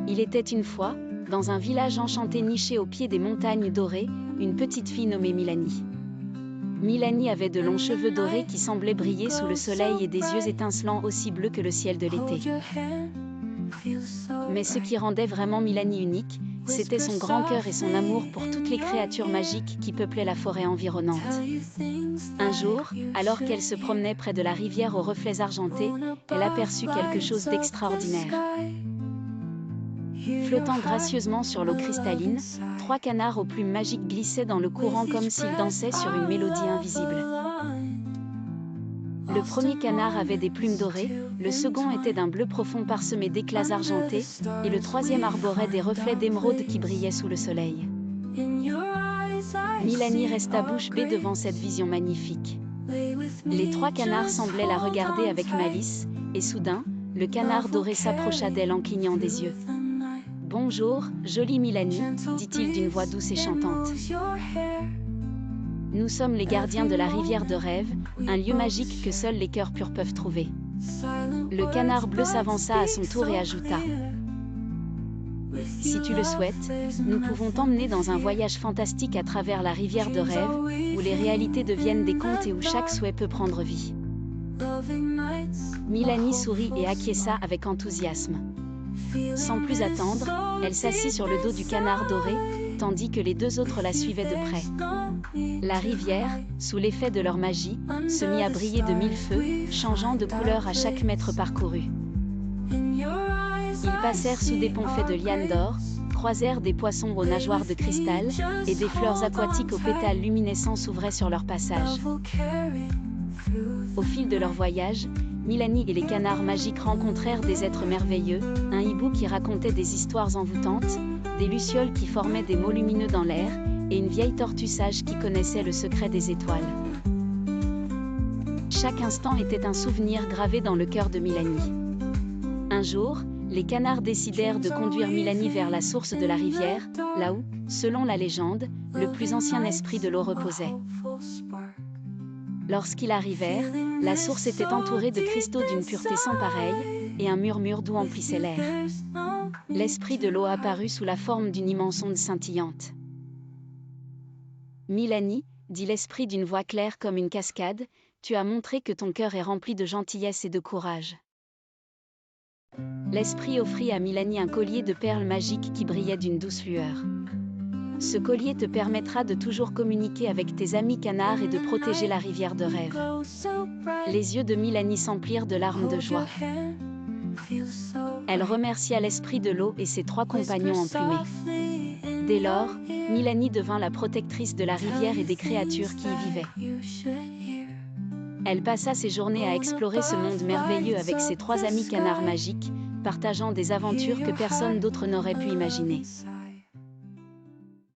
Il était une fois, dans un village enchanté niché au pied des montagnes dorées, une petite fille nommée Milani. Milani avait de longs cheveux dorés qui semblaient briller sous le soleil et des yeux étincelants aussi bleus que le ciel de l'été. Mais ce qui rendait vraiment Milani unique, c'était son grand cœur et son amour pour toutes les créatures magiques qui peuplaient la forêt environnante. Un jour, alors qu'elle se promenait près de la rivière aux reflets argentés, elle aperçut quelque chose d'extraordinaire. Flottant gracieusement sur l'eau cristalline, 3 canards aux plumes magiques glissaient dans le courant comme s'ils dansaient sur une mélodie invisible. Le premier canard avait des plumes dorées, le second était d'un bleu profond parsemé d'éclats argentés, et le troisième arborait des reflets d'émeraude qui brillaient sous le soleil. Milani resta bouche bée devant cette vision magnifique. Les 3 canards semblaient la regarder avec malice, et soudain, le canard doré s'approcha d'elle en clignant des yeux. « Bonjour, jolie Milani, dit-il d'une voix douce et chantante. Nous sommes les gardiens de la rivière de rêve, un lieu magique que seuls les cœurs purs peuvent trouver. » Le canard bleu s'avança à son tour et ajouta : « Si tu le souhaites, nous pouvons t'emmener dans un voyage fantastique à travers la rivière de rêve, où les réalités deviennent des contes et où chaque souhait peut prendre vie. » Milani sourit et acquiesça avec enthousiasme. Sans plus attendre, elle s'assit sur le dos du canard doré, tandis que les 2 autres la suivaient de près. La rivière, sous l'effet de leur magie, se mit à briller de 1000 feux, changeant de couleur à chaque mètre parcouru. Ils passèrent sous des ponts faits de lianes d'or, croisèrent des poissons aux nageoires de cristal, et des fleurs aquatiques aux pétales luminescents s'ouvraient sur leur passage. Au fil de leur voyage, Milani et les canards magiques rencontrèrent des êtres merveilleux, un hibou qui racontait des histoires envoûtantes, des lucioles qui formaient des mots lumineux dans l'air, et une vieille tortue sage qui connaissait le secret des étoiles. Chaque instant était un souvenir gravé dans le cœur de Milani. Un jour, les canards décidèrent de conduire Milani vers la source de la rivière, là où, selon la légende, le plus ancien esprit de l'eau reposait. Lorsqu'ils arrivèrent, la source était entourée de cristaux d'une pureté sans pareille, et un murmure doux emplissait l'air. L'esprit de l'eau apparut sous la forme d'une immense onde scintillante. « Milani, dit l'esprit d'une voix claire comme une cascade, tu as montré que ton cœur est rempli de gentillesse et de courage. » L'esprit offrit à Milani un collier de perles magiques qui brillait d'une douce lueur. Ce collier te permettra de toujours communiquer avec tes amis canards et de protéger la rivière de rêve. Les yeux de Milani s'emplirent de larmes de joie. Elle remercia l'esprit de l'eau et ses 3 compagnons emplumés. Dès lors, Milani devint la protectrice de la rivière et des créatures qui y vivaient. Elle passa ses journées à explorer ce monde merveilleux avec ses 3 amis canards magiques, partageant des aventures que personne d'autre n'aurait pu imaginer.